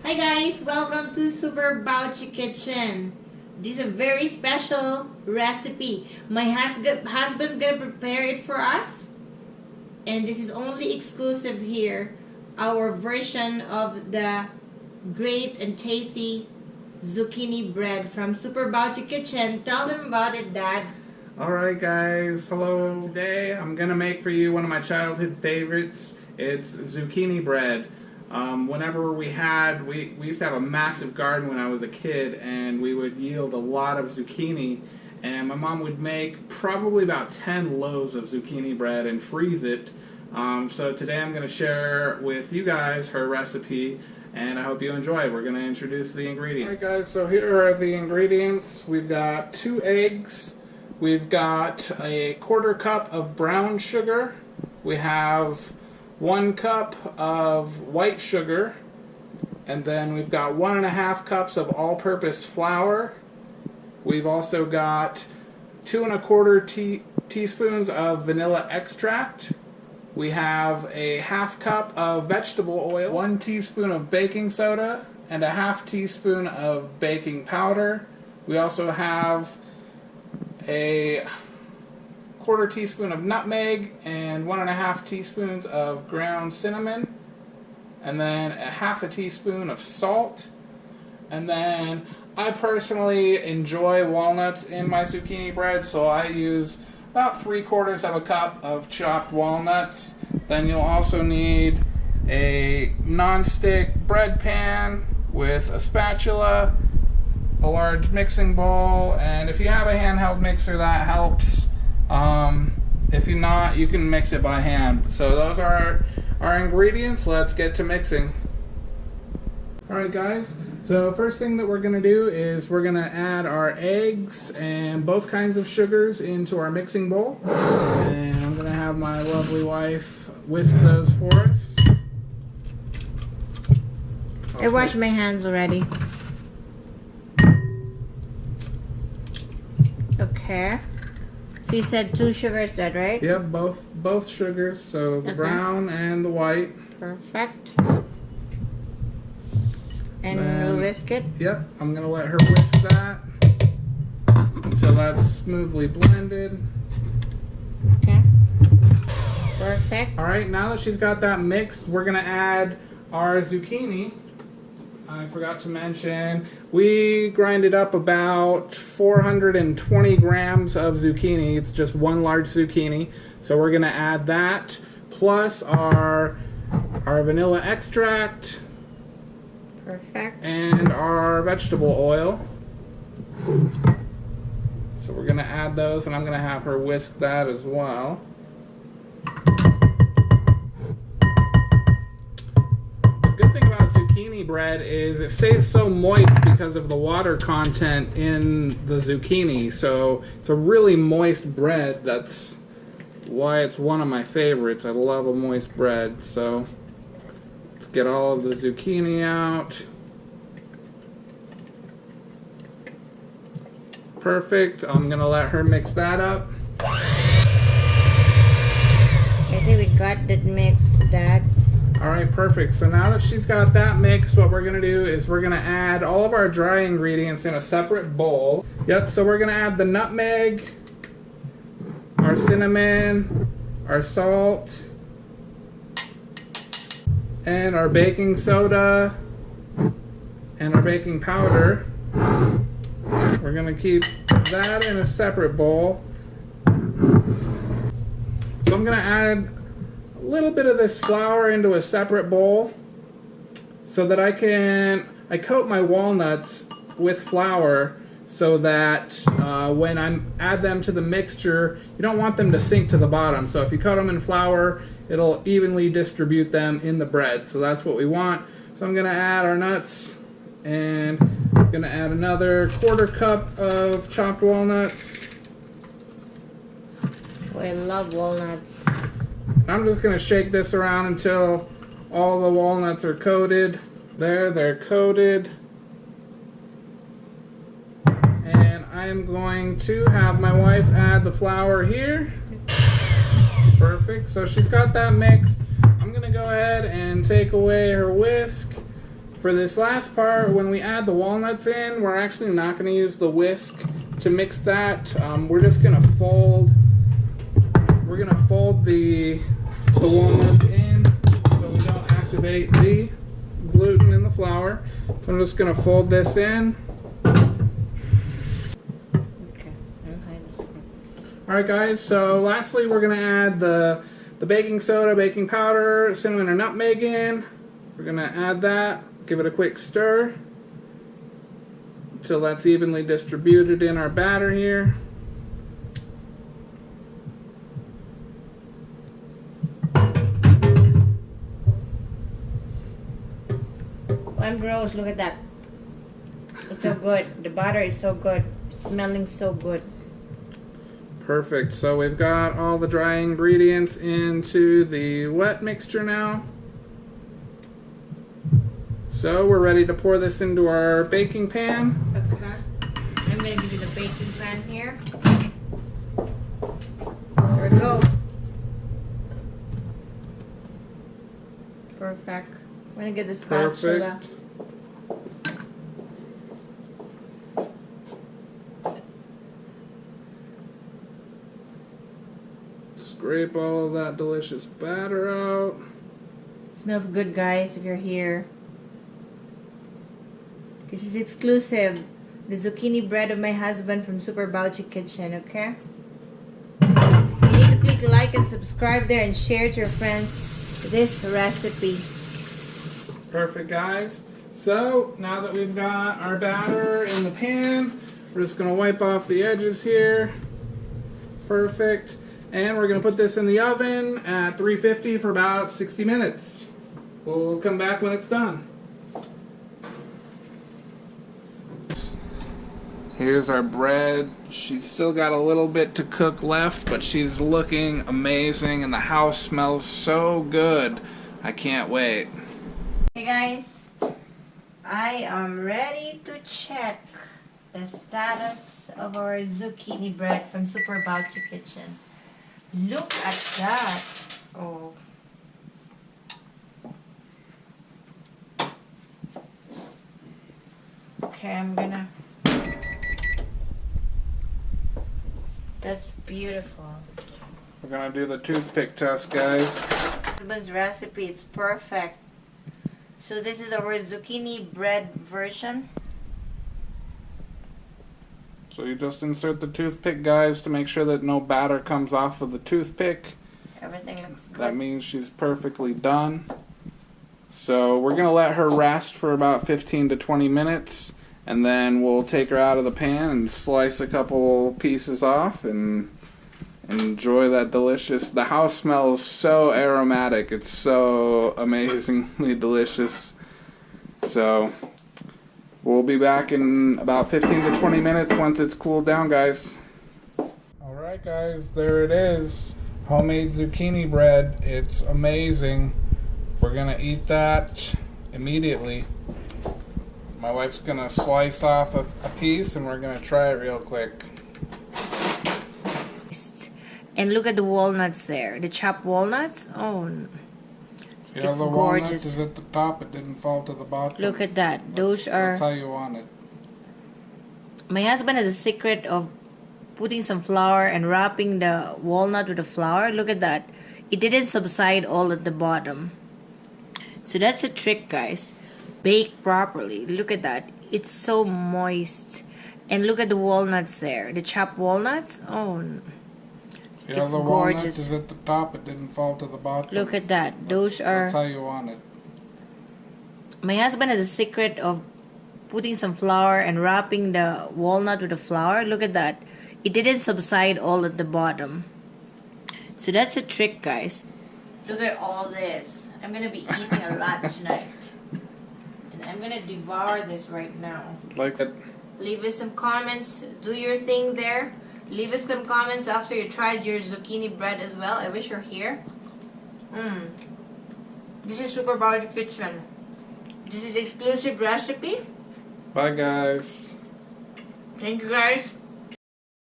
Hi guys, welcome to Super Bauchi Kitchen. This is a very special recipe. My husband's gonna prepare it for us, and this is only exclusive here. Our version of the great and tasty zucchini bread from Super Bauchi Kitchen. Tell them about it, Dad. Alright guys, hello. Today I'm gonna make for you one of my childhood favorites. It's zucchini bread. Whenever we used to have a massive garden when I was a kid, and we would yield a lot of zucchini, and my mom would make probably about 10 loaves of zucchini bread and freeze it. So today I'm going to share with you guys her recipe, and I hope you enjoy. We're going to introduce the ingredients. Alright guys, so here are the ingredients. We've got 2 eggs, we've got a 1/4 cup of brown sugar, we have 1 cup of white sugar, and then we've got 1½ cups of all-purpose flour. We've also got 2 1/4 teaspoons of vanilla extract. We have a 1/2 cup of vegetable oil, 1 teaspoon of baking soda, and a 1/2 teaspoon of baking powder. We also have a 1/4 teaspoon of nutmeg and 1½ teaspoons of ground cinnamon, and then a 1/2 teaspoon of salt. And then I personally enjoy walnuts in my zucchini bread, so I use about 3/4 cup of chopped walnuts. Then you'll also need a non-stick bread pan with a spatula, a large mixing bowl, and if you have a handheld mixer that helps. If you're not, you can mix it by hand. So those are our ingredients. Let's get to mixing. Alright guys, so first thing that we're going to do is we're going to add our eggs and both kinds of sugars into our mixing bowl. And I'm going to have my lovely wife whisk those for us. I washed my hands already. Okay. So you said 2 sugars, Dad, right? Yep, both sugars, so the brown and the white. Perfect. And we'll whisk it? Yep, I'm going to let her whisk that until that's smoothly blended. Okay. Perfect. Alright, now that she's got that mixed, we're going to add our zucchini. I forgot to mention, we grinded up about 420 grams of zucchini. It's just 1 large zucchini. So we're going to add that, plus our vanilla extract. Perfect. And our vegetable oil. So we're going to add those, and I'm going to have her whisk that as well. Bread is it stays so moist because of the water content in the zucchini, so it's a really moist bread. That's why it's one of my favorites. I love a moist bread. So let's get all of the zucchini out. Perfect. I'm gonna let her mix that up. I think we got that mix, Dad. Alright, perfect. So now that she's got that mixed, what we're going to do is we're going to add all of our dry ingredients in a separate bowl. Yep, so we're going to add the nutmeg, our cinnamon, our salt, and our baking soda, and our baking powder. We're going to keep that in a separate bowl. So I'm going to add a little bit of this flour into a separate bowl so that I coat my walnuts with flour so that when I add them to the mixture, you don't want them to sink to the bottom. So if you coat them in flour, it'll evenly distribute them in the bread. So that's what we want. So I'm going to add our nuts, and I'm going to add another 1/4 cup of chopped walnuts. Oh, I love walnuts. I'm just going to shake this around until all the walnuts are coated. There, they're coated. And I'm going to have my wife add the flour here. Perfect. So she's got that mixed. I'm going to go ahead and take away her whisk For this last part, when we add the walnuts in, we're actually not going to use the whisk to mix that. We're just going to fold. We're going to fold the walnuts in so we don't activate the gluten in the flour. So I'm just going to fold this in. Alright guys, so lastly we're going to add the baking soda, baking powder, cinnamon or nutmeg in. We're going to add that, give it a quick stir until that's evenly distributed in our batter here. I'm gross, look at that. It's so good. The butter is so good. Smelling so good. Perfect. So we've got all the dry ingredients into the wet mixture now. So we're ready to pour this into our baking pan. Okay. I'm going to give you the baking pan here. There we go. Perfect. I'm going to get the spatula. Perfect. Scrape all of that delicious batter out. Smells good, guys, if you're here. This is exclusive. The zucchini bread of my husband from Super Bauchi Kitchen, okay? You need to click like and subscribe there and share to your friends this recipe. Perfect, guys. So, now that we've got our batter in the pan, we're just going to wipe off the edges here. Perfect. And we're going to put this in the oven at 350 for about 60 minutes. We'll come back when it's done. Here's our bread. She's still got a little bit to cook left, but she's looking amazing and the house smells so good. I can't wait. Hey guys, I am ready to check the status of our zucchini bread from Super Bauchi Kitchen. Look at that. Oh. Okay, I'm gonna. That's beautiful. We're gonna do the toothpick test, guys. Husband's recipe, it's perfect. So this is our zucchini bread version. So you just insert the toothpick, guys, to make sure that no batter comes off of the toothpick. Everything looks good. That means she's perfectly done. So we're going to let her rest for about 15 to 20 minutes, and then we'll take her out of the pan and slice a couple pieces off and enjoy that delicious. The house smells so aromatic. It's so amazingly delicious. So we'll be back in about 15 to 20 minutes once it's cooled down, guys. Alright guys, there it is. Homemade zucchini bread. It's amazing. We're going to eat that immediately. My wife's going to slice off a piece and we're going to try it real quick. And look at the walnuts there. The chopped walnuts. Oh, You know, the walnut is at the top, it didn't fall to the bottom. Look at that. Those are... That's how you want it. My husband has a secret of putting some flour and wrapping the walnut with the flour. Look at that. It didn't subside all at the bottom. So that's a trick, guys. Bake properly. Look at that. It's so moist. And look at the walnuts there. The chopped walnuts. Oh, Yeah, it's the gorgeous. walnut is at the top, it didn't fall to the bottom. Look at that. Those are... That's how you want it. My husband has a secret of putting some flour and wrapping the walnut with the flour. Look at that. It didn't subside all at the bottom. So that's a trick, guys. Look at all this. I'm going to be eating a lot tonight. And I'm going to devour this right now. Like that. Leave us some comments. Do your thing there. Leave us some comments after you tried your zucchini bread as well. I wish you're here. This is Super Bauchi Kitchen. This is exclusive recipe. Bye, guys. Thank you, guys.